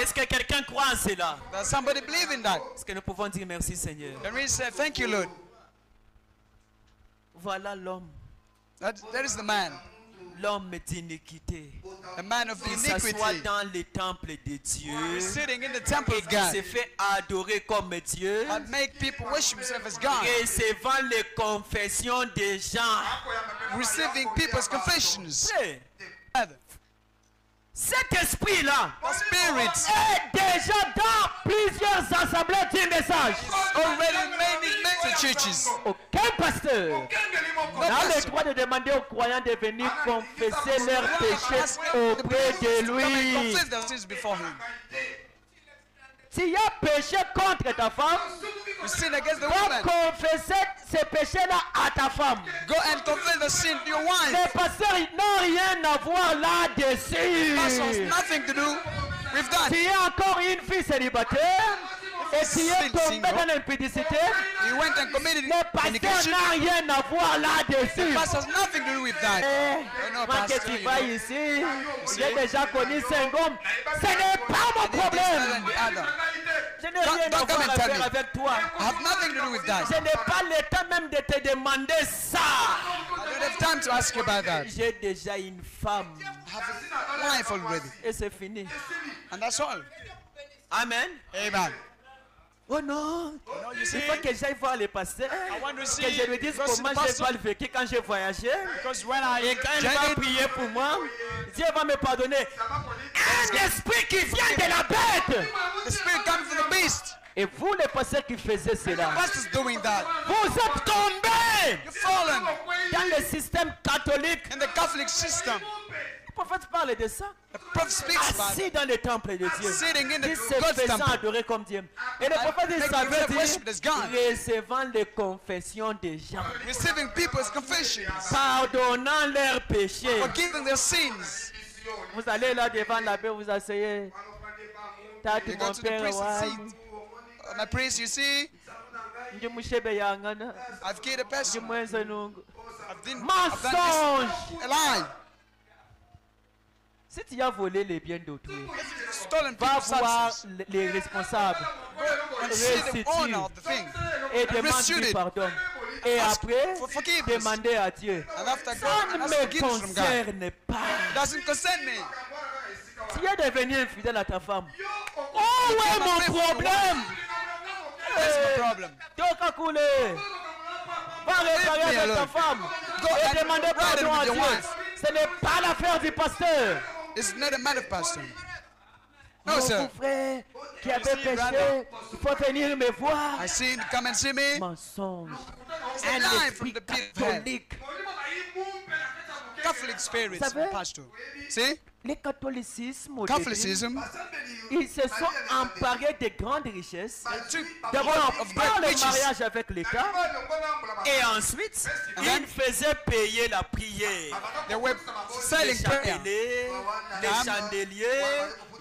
Est-ce que quelqu'un croit en cela? Does somebody believe in that? Est-ce que nous pouvons dire merci Seigneur? Can we say thank you, Lord? Voilà l'homme. That is the man. L'homme d'iniquité. The man of Il s'assoit iniquity. dans le temple de Dieu. Sitting in the temple Et of qui God. se fait adorer comme Dieu. And make people worship himself as God. Recevant les confessions des gens. Receiving people's confessions. Hey, cet esprit-là The spirit est déjà dans plusieurs assemblées du message. already made in churches. Aucun pasteur n'a le droit de demander aux croyants de venir confesser leurs péchés auprès de lui. Confess their sins before him. S'il y a péché contre ta femme, You sin against the va woman. confesser ces péchés-là à ta femme. Go and confess the sin to your wife. Les pasteurs n'ont rien à voir là-dessus. Pastor has nothing to do with that. Tu es encore une fille célibataire et tu es Still tombé single. dans l'impudicité. You went and committed Les pasteurs fornication. n'ont rien à voir là-dessus. Pastor has nothing to do with that. Eh, no, moi que pastor, tu you vas know. ici, j'ai déjà connu 5 hommes. Ce n'est pas mon problème. And the other. Je n'ai rien à don't come voir and à tell faire me. avec toi. I have nothing to do with that. Je n'ai pas le temps même de te demander ça. I don't have time to ask you about that. J'ai déjà une femme. I have a wife already. Et c'est fini. And that's all. Amen. Amen. Oh non. You Il see, faut que j'aille voir le pasteur. I want to see Que je lui dise go see comment the j'ai pastor. pas le vécu quand j'ai voyagé. Because when I Et quand il va journeyed, prier pour moi, Dieu va me pardonner. Un esprit qui vient de la bête. the spirit comes from the beast. Et vous, les pasteurs qui faisaient cela, Pastor's doing that. vous êtes tombés You've fallen dans le système catholique. in the Catholic system. Le prophète parle de ça. The prophet speaks about Assis dans le temple de Dieu. sitting in the Il se God's faisant temple. adorer comme Dieu. Et le prophète il make savait himself dire, worship as God. recevant les confessions des gens, Receiving people's confessions. pardonnant leurs péchés. Forgiving their sins. Vous allez là devant l'abbé, vous asseyez. Tati You go mon to the père, priest and ouais. sit. My priest, you see, Ndi mushebe yangana. I've killed a Ndi person. mwenze nungu. I've done Mensonge. this. A lie. Si tu as volé les biens d'autrui, Stolen va people's voir substance. les responsables And see the restitue owner of the thing. et demande Restitute du it. pardon. Et Ask après, for forgiveness. demander à Dieu. And after Ça God, ne ask me forgiveness from God. concerne pas. Doesn't concern me. Tu es devenu infidèle à ta femme. Oh ouais, mon problème. That's my problem. Toka koulé. Va réparer Leave me avec ta alone. femme. Go Et and demander write it pardon à with your Dieu. wife. Ce n'est pas l'affaire du pasteur. It's not a matter of pastor. No, Mon sir. frère qui avait see, péché, brother. il faut venir me voir. I sinned. Come and see me. Mensonge. It's a Un lie esprit from the pit of hell. catholique. Catholic spirits, savez? pastor. See? Le catholicisme, au début, Catholicism ils se sont emparés de grandes richesses. took D'abord, of par great le riches. mariage avec l'État. Et ensuite, ils faisaient payer la prière. They were Les selling prayer. chapelets, les chandeliers,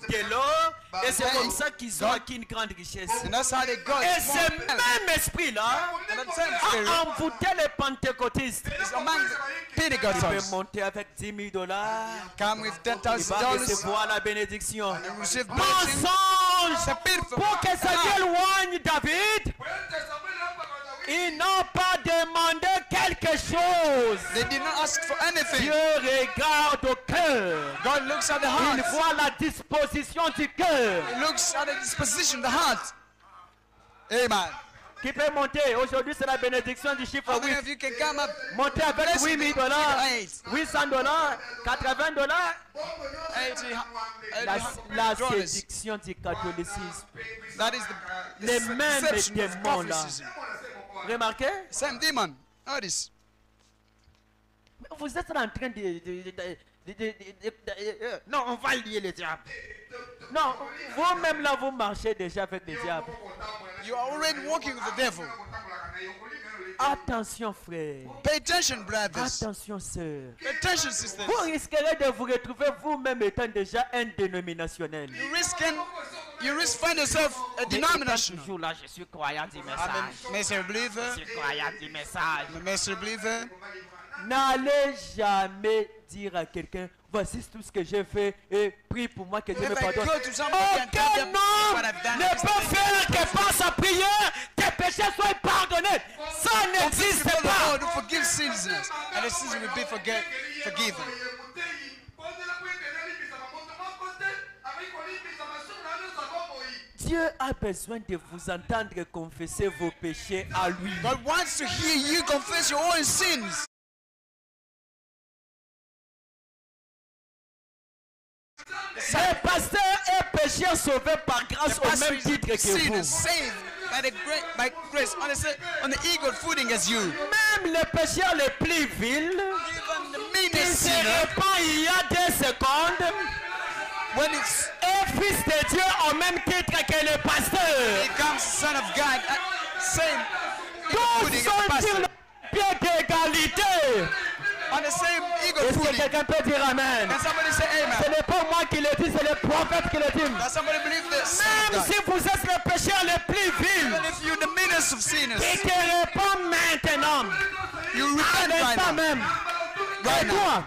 de l'or. Et c'est comme ça qu'ils ont acquis une grande richesse. And that's how they got Et small ce wealth. même esprit-là And that same a spirit envoûté les pentecôtistes. is among the Il peut Pentecostals. monter avec $10,000. Come with Il va $10,000 recevoir la bénédiction. and receive blessing. Mensonge! It's a pit from Pour que ça God. éloigne David, ils n'ont pas demandé quelque chose. They did not ask for anything. Dieu regarde au cœur. God looks at the Il heart. voit la disposition du cœur. He looks at the disposition of the heart. Amen. Qui peut monter? Aujourd'hui, c'est la bénédiction du chiffre How many 8. of you can come up? Monter avec Bless me. $8,000, $800, $80. 80, La $80. séduction du catholicisme. That is the Les mêmes deception of démons là. Catholicism. Remarquez? Same demon. Notice. Vous êtes en train non, on va lier les diables. Non, vous-même là, vous marchez déjà avec les diables. You are already walking with the devil. Attention, frère. Pay attention, brothers. Attention, sœurs. Pay attention, sisters. Vous risquerez de vous retrouver vous-même étant déjà un dénominationnel. You risk find yourself a denomination. Toujours là, je suis croyant du I'm message. a messer believer. Je suis croyant du message. I'm a messer believer. N'allez jamais dire à quelqu'un, voici tout ce que j'ai fait et prie pour moi que Dieu me If I pardonne. go to somebody and tell Aucun them what homme I've done, ne peut faire que par sa prière tes péchés soient pardonnés. Ça n'existe before the pas. Lord who forgives sins, and the sins will be forgiven. Dieu a besoin de vous entendre confesser vos péchés à lui. God wants to hear you confess your own sins. Le pasteur est pécheur sauvé par grâce au même titre que Sin vous. is saved by grace on the equal footing as you. Même les pécheurs les plus vils, Even the qui meanest se sinner, répand il y a 2 secondes, when it's est fils de Dieu au même titre que le pasteur. becomes son of God, same equal Tous footing as the sont sur le pastor. pied d'égalité. On the same equal Est-ce que footing. quelqu'un peut dire Amen? Can somebody say Ce amen? n'est pas moi qui le dis, c'est le prophète qui le dit. Does somebody believe this? Même si vous êtes le pécheur le plus vil, Even if you're the meanest of sinners, qui te répond maintenant, you à repent right l'instant now. même, Right et now. moi,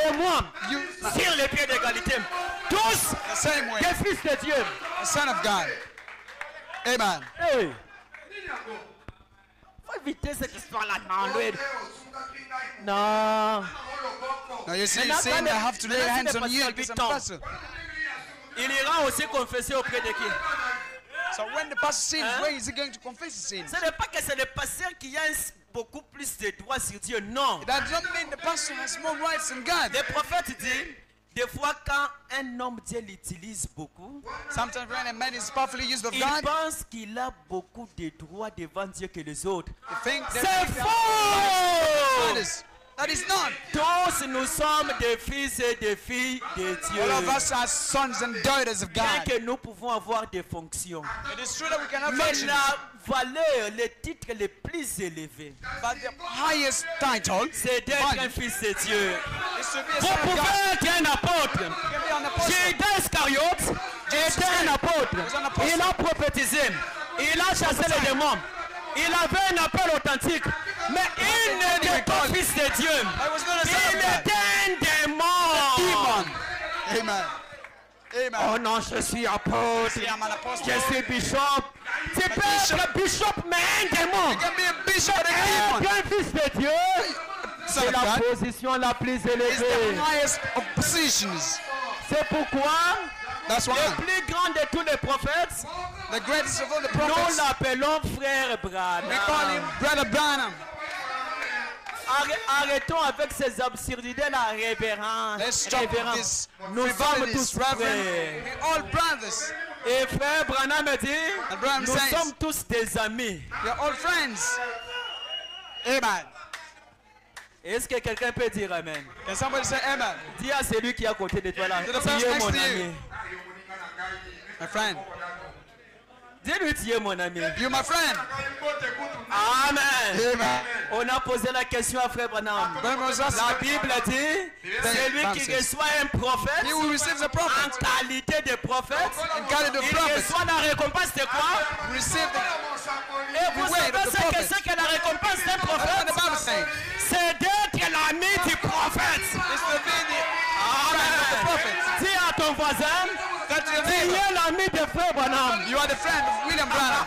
et moi, You, sur le pied d'égalité, tous the same way, des fils de Dieu. the Son of God. Amen. Hey. Faut éviter cette histoire-là. Non. Now you're saying, Maintenant, saying I have to lay maintenant, hands c'est on parce you qu'il because I'm tombe. pastor. Il ira aussi confesser auprès de qui? So when the pastor sins, Hein? where is he going to confess his sins? Ce n'est pas que c'est le pasteur qui a beaucoup plus de droits sur Dieu. Non. That does not mean the pastor has more rights than God. Le prophète dit, des fois quand un homme Dieu l'utilise beaucoup, Sometimes when a man is powerfully used of il God, pense qu'il a beaucoup de droits devant Dieu que les autres. they think C'est that faux! that is not. Tous nous sommes des fils et des filles de Dieu. All of us are sons and daughters of Bien God. que nous pouvons avoir des fonctions. It is true that we can have Mais functions, la valeur, le titre le plus élevé, but the highest title c'est d'être One. un fils de Dieu. is to be a Vous son of pouvez God. être un apôtre. You can be an apostle. Judas Iscariote était un apôtre. Il a prophétisé. Il a chassé les démons. Il avait un appel authentique. Mais il n'était pas fils de Dieu. I was not a son Il of God. était un démon. Demon. Amen. Amen. Oh non, je suis apôtre. I am an apostle. Je suis bishop. Tu peux être bishop, mais un démon. You can be a bishop and a Être demon. un fils de Dieu, Son c'est of la God position la plus is the élevée. highest of positions. C'est pourquoi That's why le plus grand de tous les prophètes, the greatest of all the nous prophets, l'appellons frère we call him Branham. Brother Branham. Arrêtons avec ces absurdités, la révérence. Let's stop Révérence. this Nous sommes frivolities, tous Reverend. frères. We're all brothers. Et frère Branham me dit, And Branham nous says- sommes tous des amis. We're all friends. Amen. Est-ce que quelqu'un peut dire Amen? Can somebody say amen? Dis à celui qui est à côté de toi là, To the tu person es next mon to you. ami. My friend. Dis-lui, tu es mon ami. You're my friend. Amen. Amen. On a posé la question à frère Branham. Branham was La asked, Bible dit, celui qui Francis. reçoit un prophète, he who receives a en prophet, qualité de prophète, in quality of il prophet, reçoit la récompense de quoi? receive the Et vous word savez of the ce que prophet. c'est que la récompense d'un That's what the prophète? Bible says. C'est d'être l'ami du prophète. It's to be the friend of the Amen. prophet. Dis à ton voisin, That's your tu neighbor. es l'ami de frère Branham. You are the friend of William Branham.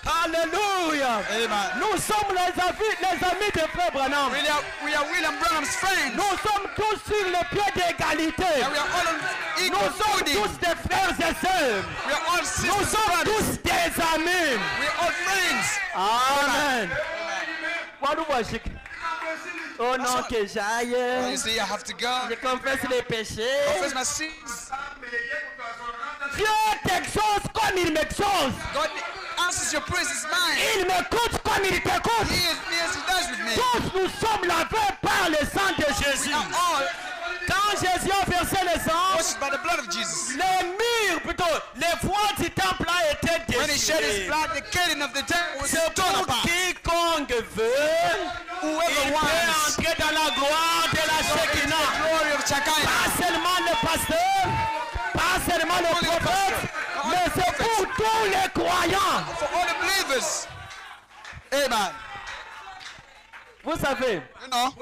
Alléluia. Amen. Nous sommes les amis de frère Branham. We are William Branham's friends. Nous sommes tous sur le pied d'égalité. And we are all on Nous equal sommes footing. tous des frères et sœurs. We are all Nous sisters sommes and brothers. tous des amis. We are all friends. Amen. Voilà, Washik. Oh non, que You j'aille. see, I have to go. Je confesse les péchés. Confess my sins. Dieu t'exauce comme il m'exauce. God answers your prayers. Mine. Il m'écoute comme il t'écoute. He is near as he does with me. Tous nous sommes lavés par le sang de Jésus. We are all Quand Jésus a versé le sang, washed by the blood of Jesus. les murs, plutôt, les voiles du temple a été When he shed his déchirées. blood, the curtain of the temple was C'est torn pour apart. quiconque veut, il Whoever peut wants entrer dans la gloire de la the Shekinah. glory of Shekinah. Pas seulement le pasteur, pas seulement le Only the prophète, pastor, only mais the c'est pour prophets. tous les croyants. For all the believers. Amen. Vous savez, You know,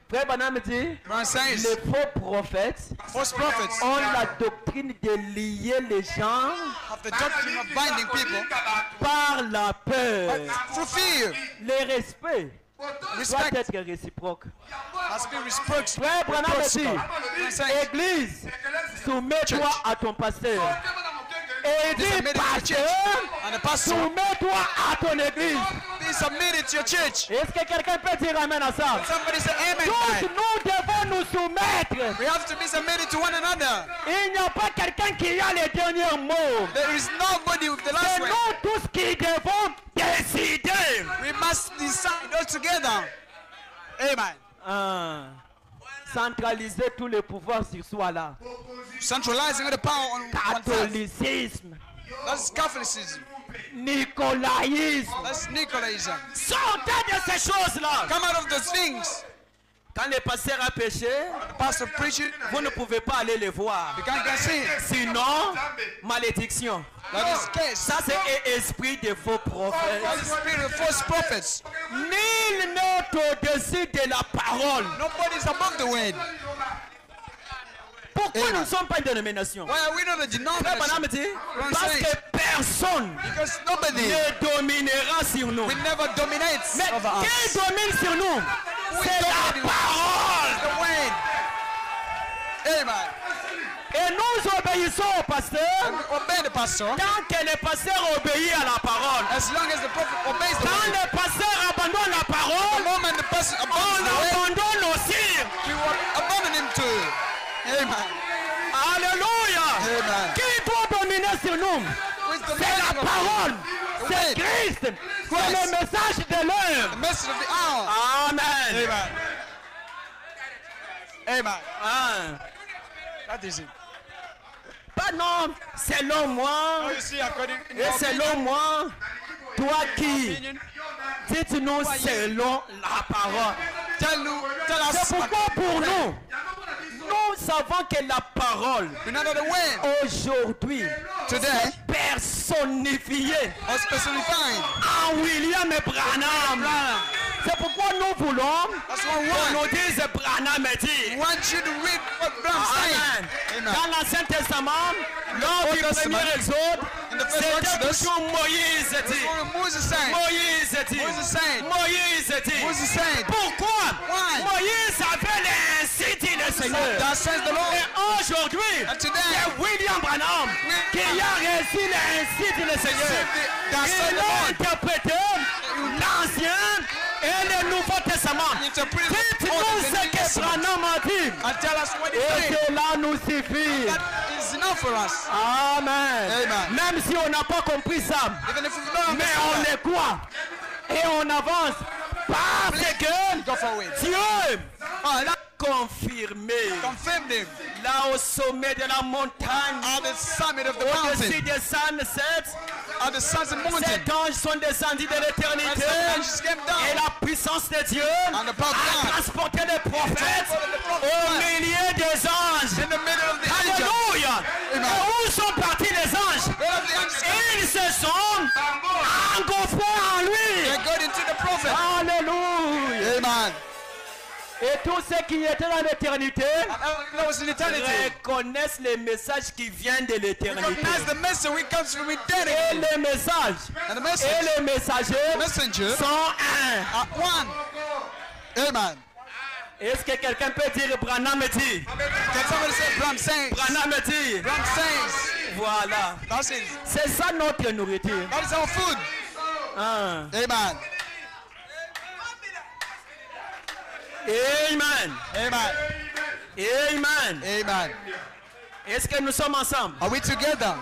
Frère Branham dit, Branham says, les faux prophètes false prophets ont la doctrine de lier les gens have the doctrine of binding people par la peur. through fear. Le respect doit Respect être réciproque. has been reciprocal. Frère Branham dit, Branham says, Église, soumets-toi à ton pasteur. Et be dis, submitted to the church. pasteur, And the pastor, soumets-toi à ton église. be submitted to your church. Est-ce que quelqu'un peut dire amen à ça? Somebody say amen. Tous tonight. nous devons nous soumettre. We have to be submitted to one another. Il n'y a pas quelqu'un qui a les derniers mots. There is nobody with the last C'est word. nous tous qui devons décider. We must decide all together. Amen. Centraliser tous les pouvoirs sur soi là. Centralizing all the power on oneself. Catholicisme, That's Catholicism. nicolaïsme. That's Nicolaism. Sortez de ces choses-là. Come out of those things. Quand le pasteur a péché, The pastor preaching, vous ne pouvez pas aller les voir. you can't go see it. Sinon, malédiction. That is case. Ça, c'est esprit de faux That prophètes. is spirit of false prophets. Nul n'est au-dessus de la parole. Nobody is above the word. Pourquoi nous ne sommes pas une dénomination? Why are we not a Frère denomination? Branham dit, parce que personne Because nobody ne dominera sur nous. will never dominate Mais over qui us. domine sur nous? C'est la parole. The word. Amen. Et nous obéissons au pasteur And we obey the pastor tant que le pasteur obéit à la parole. as long as the prophet obeys the Quand word. le pasteur abandonne la The parole, moment the person on abandons the word, abandonne aussi. we will abandon him too. Amen. Alléluia. Amen. Qui doit dominer sur nous? Who is the C'est la man of parole. the C'est word? Christ. C'est le message de The l'heure. message of the hour. Amen. Amen. Amen. Ah. That is it. Pas non, selon moi, Now you see, according in et your selon moi, toi qui, opinion, dites-nous selon la parole. tell us. C'est pourquoi pour nous, nous savons que la parole, We know that the word aujourd'hui, today personnifiée was personified. en William Branham. C'est pourquoi nous voulons That's what we qu'on want. nous dise Branham dit. We want you to read what Branham Amen. said. Amen. Dans l'Ancien Testament, lors du Old Testament, premier exode, in the first c'était Exodus, toujours Moïse That's dit. what Moses said. Moïse dit. Moses said. Moïse dit. Moses said. Pourquoi? Why? Moïse avait ainsi dit le Seigneur. That says the Lord. Et aujourd'hui, And today, c'est William Branham qui a reçu ainsi dit le Seigneur. that says Il the a Lord. interprété l'Ancien et le Nouveau Testament. Interpret the Dites-nous Old ce and New que Testament. Branham a dit. And tell us what he Et said. cela nous suffit. That is enough for us. Amen. Amen. Même si on n'a pas compris ça, Even if we don't mais on understand les croit et on avance parce que that, go for it. Dieu l'a confirmé Confirm them là au sommet de la montagne, at the summit of the au-dessus mountain. des sunsets. At the sons of mountain. Ces anges sont descendus de And l'éternité some angels came et down. la puissance de Dieu And the power of a God. transporté les prophètes Transported the prophets. au milieu des anges. In the middle of the angels. Alléluia. Amen. Et où sont partis les anges? Where have the angels come? Ils se sont engouffrés en lui. They got into the prophet. Alléluia. Amen. Et tous ceux qui étaient dans l'éternité That was in eternity. reconnaissent les messages qui viennent de l'éternité. Recognize the message which comes from Et eternity. les messages And the et message, les messagers messenger, sont un. are one. Amen. Est-ce que quelqu'un peut dire Branham dit? Can somebody say Branham says? Branham dit. Branham says. Voilà. That's it. C'est ça notre nourriture. That is our food. Hein. Amen. Amen. Amen. Amen. Amen. Est-ce que nous sommes ensemble? Are we together?